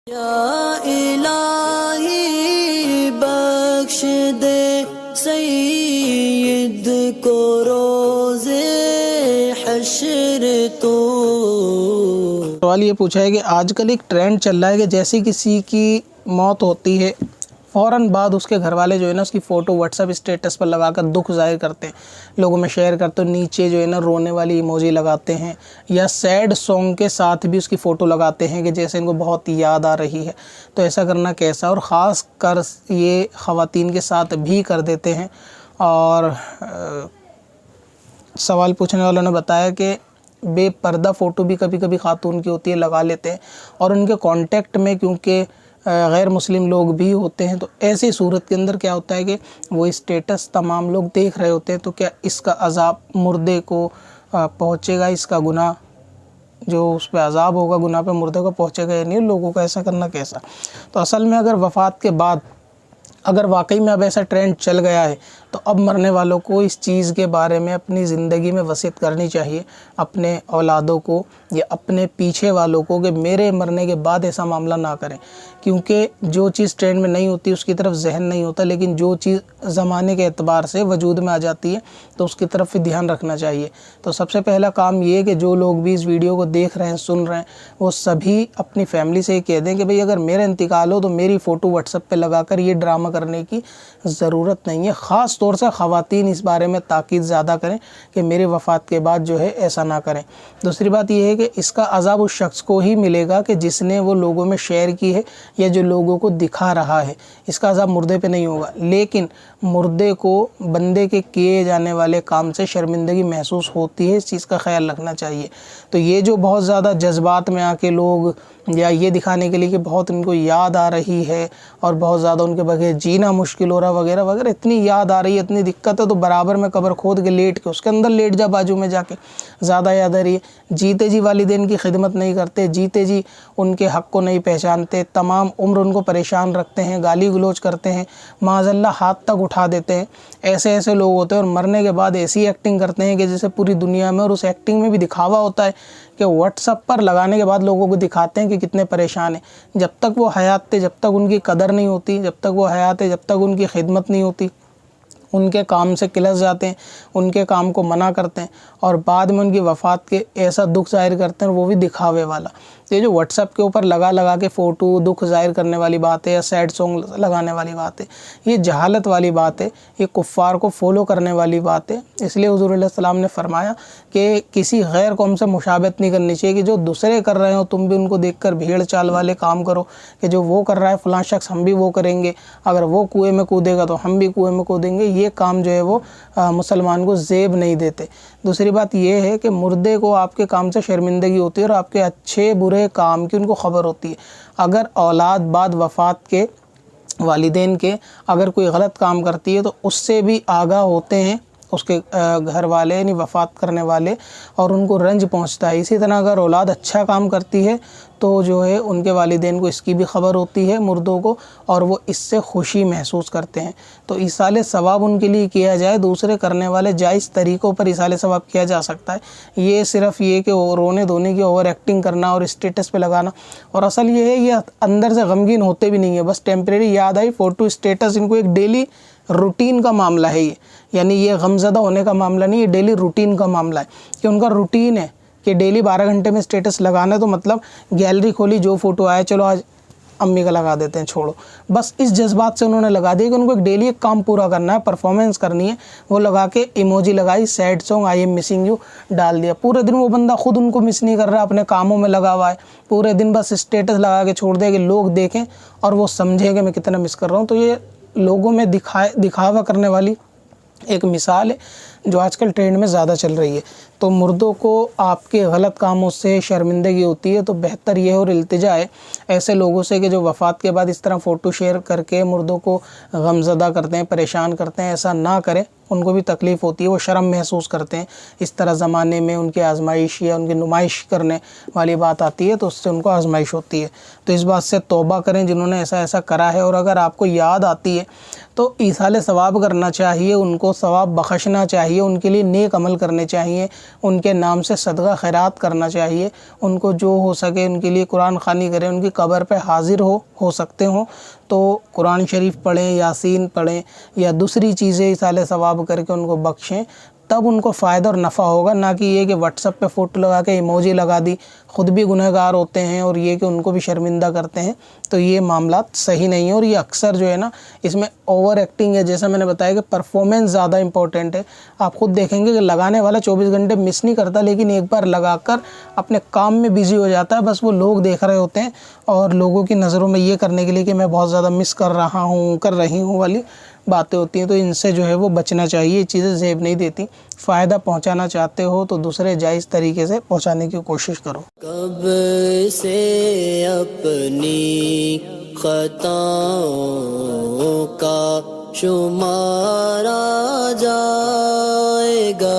या इलाही बख्श दे सईद को रोज़े हश्र तो। सवाल ये पूछा है कि आजकल एक ट्रेंड चल रहा है कि जैसे किसी की मौत होती है फ़ौरन बाद उसके घर वाले जो है ना उसकी फ़ोटो व्हाट्सएप स्टेटस पर लगाकर दुख जाहिर करते हैं, लोगों में शेयर करते हैं, नीचे जो है ना रोने वाली इमोजी लगाते हैं या सैड सॉन्ग के साथ भी उसकी फ़ोटो लगाते हैं कि जैसे इनको बहुत याद आ रही है। तो ऐसा करना कैसा, और ख़ास कर ये ख़वातीन के साथ भी कर देते हैं। और सवाल पूछने वालों ने बताया कि बेपर्दा फ़ोटो भी कभी कभी ख़ातून की होती है, लगा लेते हैं, और उनके कांटेक्ट में क्योंकि गैर मुस्लिम लोग भी होते हैं, तो ऐसी सूरत के अंदर क्या होता है कि वो स्टेटस तमाम लोग देख रहे होते हैं। तो क्या इसका अज़ाब मुर्दे को पहुँचेगा, इसका गुनाह जो उस पर अज़ाब होगा गुनाह पे मुर्दे को पहुँचेगा या नहीं, लोगों का ऐसा करना कैसा। तो असल में अगर वफ़ात के बाद अगर वाकई में अब ऐसा ट्रेंड चल गया है तो अब मरने वालों को इस चीज़ के बारे में अपनी ज़िंदगी में वसीयत करनी चाहिए अपने औलादों को या अपने पीछे वालों को कि मेरे मरने के बाद ऐसा मामला ना करें। क्योंकि जो चीज़ ट्रेंड में नहीं होती उसकी तरफ जहन नहीं होता, लेकिन जो चीज़ ज़माने के एतबार से वजूद में आ जाती है तो उसकी तरफ भी ध्यान रखना चाहिए। तो सबसे पहला काम ये है कि जो लोग भी इस वीडियो को देख रहे हैं, सुन रहे हैं, वो सभी अपनी फैमिली से कह दें कि भाई अगर मेरा इंतकाल हो तो मेरी फ़ोटो व्हाट्सएप पे लगाकर ये ड्रामा करने की ज़रूरत नहीं है। ख़ास तौर से ख़वातीन इस बारे में ताकीद ज़्यादा करें कि मेरे वफ़ात के बाद जो है ऐसा ना करें। दूसरी बात यह है कि इसका अज़ाब उस शख्स को ही मिलेगा कि जिसने वो लोगों में शेयर की है या जो लोगों को दिखा रहा है। इसका अज़ाब मुर्दे पे नहीं होगा, लेकिन मुर्दे को बंदे के किए जाने वाले काम से शर्मिंदगी महसूस होती है, इस चीज़ का ख्याल रखना चाहिए। तो ये जो बहुत ज़्यादा जज्बात में आके लोग या ये दिखाने के लिए कि बहुत उनको याद आ रही है और बहुत ज़्यादा उनके बगैर जीना मुश्किल हो रहा वगैरह वगैरह, इतनी याद आ रही है, इतनी दिक्कत है तो बराबर में कब्र खोद के लेट के उसके अंदर लेट जा बाजू में जाके, ज़्यादा याद आ रही है। जीते जी वालिदैन की खिदमत नहीं करते, जीते जी उनके हक़ को नहीं पहचानते, तमाम उम्र उनको परेशान रखते हैं, गाली गलौज करते हैं, माज़अल्लाह हाथ तक उठा देते हैं। ऐसे ऐसे लोग होते हैं और मरने के बाद ऐसी एक्टिंग करते हैं कि जैसे पूरी दुनिया में, और उस एक्टिंग में भी दिखावा होता है कि व्हाट्सएप पर लगाने के बाद लोगों को दिखाते हैं कि कितने परेशान हैं। जब तक वो हयात थे, जब तक उनकी कदर नहीं होती, जब तक वो हयात है, जब तक उनकी खिदमत नहीं होती, उनके काम से किलस जाते हैं, उनके काम को मना करते हैं और बाद में उनकी वफ़ात के ऐसा दुख जाहिर करते हैं, वो भी दिखावे वाला। ये जो व्हाट्सएप के ऊपर लगा के फ़ोटो दुख जाहिर करने वाली बात है या सैड सॉन्ग लगाने वाली बात है, ये जहालत वाली बात है, ये कुफ़ार को फॉलो करने वाली बात है। इसलिए हुज़ूर अलैहि सलाम ने फरमाया कि किसी गैर कौम से मुशाबहत नहीं करनी चाहिए कि जो दूसरे कर रहे हो तुम भी उनको देखकर भीड़ चाल वाले काम करो कि जो वो कर रहा है फ़लाँ शख्स हम भी वो करेंगे, अगर वो कुएँ में कूदेगा तो हम भी कुएँ में कूदेंगे। ये काम जो है वो मुसलमान को ज़ेब नहीं देते। दूसरी बात ये है कि मुर्दे को आपके काम से शर्मिंदगी होती है और आपके अच्छे बुरे काम की उनको ख़बर होती है। अगर औलाद बाद वफ़ात के वालिदैन के अगर कोई गलत काम करती है तो उससे भी आगाह होते हैं उसके घर वाले यानी वफ़ात करने वाले, और उनको रंज पहुंचता है। इसी तरह अगर औलाद अच्छा काम करती है तो जो है उनके वालिदैन को इसकी भी ख़बर होती है मुर्दों को, और वो इससे खुशी महसूस करते हैं। तो इसाले सवाब उनके लिए किया जाए, दूसरे करने वाले जायज़ तरीक़ों पर इसाले सवाब किया जा सकता है। ये सिर्फ़ ये कि रोने धोने की ओवर एक्टिंग करना और स्टेटस पे लगाना, और असल ये है ये अंदर से गमगीन होते भी नहीं है, बस टेम्परेरी याद आई फ़ोटो स्टेटस, इनको एक डेली रूटीन का मामला है ये, यानी ये गमज़दा होने का मामला नहीं, ये डेली रूटीन का मामला है कि उनका रूटीन है कि डेली 12 घंटे में स्टेटस लगाना है। तो मतलब गैलरी खोली, जो फ़ोटो आए चलो आज अम्मी का लगा देते हैं, छोड़ो, बस इस जज्बात से उन्होंने लगा दिया कि उनको एक डेली एक काम पूरा करना है, परफॉर्मेंस करनी है। वो लगा के इमोजी लगाई, sad song, I am missing you डाल दिया। पूरे दिन वो बंदा खुद उनको मिस नहीं कर रहा, अपने कामों में लगा हुआ है, पूरे दिन बस स्टेटस लगा के छोड़ दिया कि लोग देखें और वो समझें कि मैं कितना मिस कर रहा हूँ। तो ये लोगों में दिखावा करने वाली एक मिसाल है जो आजकल ट्रेंड में ज़्यादा चल रही है। तो मुर्दों को आपके गलत कामों से शर्मिंदगी होती है, तो बेहतर ये और इल्तिजा है ऐसे लोगों से कि जो वफ़ात के बाद इस तरह फ़ोटो शेयर करके मुर्दों को गमज़दा करते हैं, परेशान करते हैं, ऐसा ना करें। उनको भी तकलीफ़ होती है, वो शर्म महसूस करते हैं। इस तरह ज़माने में उनकी आजमाइश या उनकी नुमाइश करने वाली बात आती है तो उससे उनको आजमाइश होती है। तो इस बात से तौबा करें जिन्होंने ऐसा ऐसा करा है, और अगर आपको याद आती है तो ईसाले सवाब करना चाहिए, उनको सवाब बख्शना चाहिए, उनके लिए नेक अमल करने चाहिए, उनके नाम से सदका खैरात करना चाहिए। उनको जो हो सके उनके लिए कुरान ख़वानी करें, उनकी कब्र पे हाजिर हो सकते हो तो कुरान शरीफ पढ़ें, यासीन पढ़ें या दूसरी चीज़ें इसाले सवाब करके उनको बख्शें, तब उनको फ़ायदा और नफ़ा होगा। ना कि ये कि व्हाट्सएप पे फ़ोटो लगा के इमोजी लगा दी, ख़ुद भी गुनहगार होते हैं और ये कि उनको भी शर्मिंदा करते हैं, तो ये मामला सही नहीं है। और ये अक्सर जो है ना, इसमें ओवर एक्टिंग है। जैसा मैंने बताया कि परफॉर्मेंस ज़्यादा इंपॉर्टेंट है। आप ख़ुद देखेंगे कि लगाने वाला 24 घंटे मिस नहीं करता, लेकिन एक बार लगाकर अपने काम में बिज़ी हो जाता है। बस वो लोग देख रहे होते हैं और लोगों की नज़रों में ये करने के लिए कि मैं बहुत ज़्यादा मिस कर रहा हूँ, कर रही हूँ वाली बातें होती हैं। तो इनसे जो है वो बचना चाहिए। ये चीज़ें ज़ेब नहीं देती। फ़ायदा पहुंचाना चाहते हो तो दूसरे जायज़ तरीके से पहुंचाने की कोशिश करो। कब से अपनी खताओं का शुमारा जाएगा।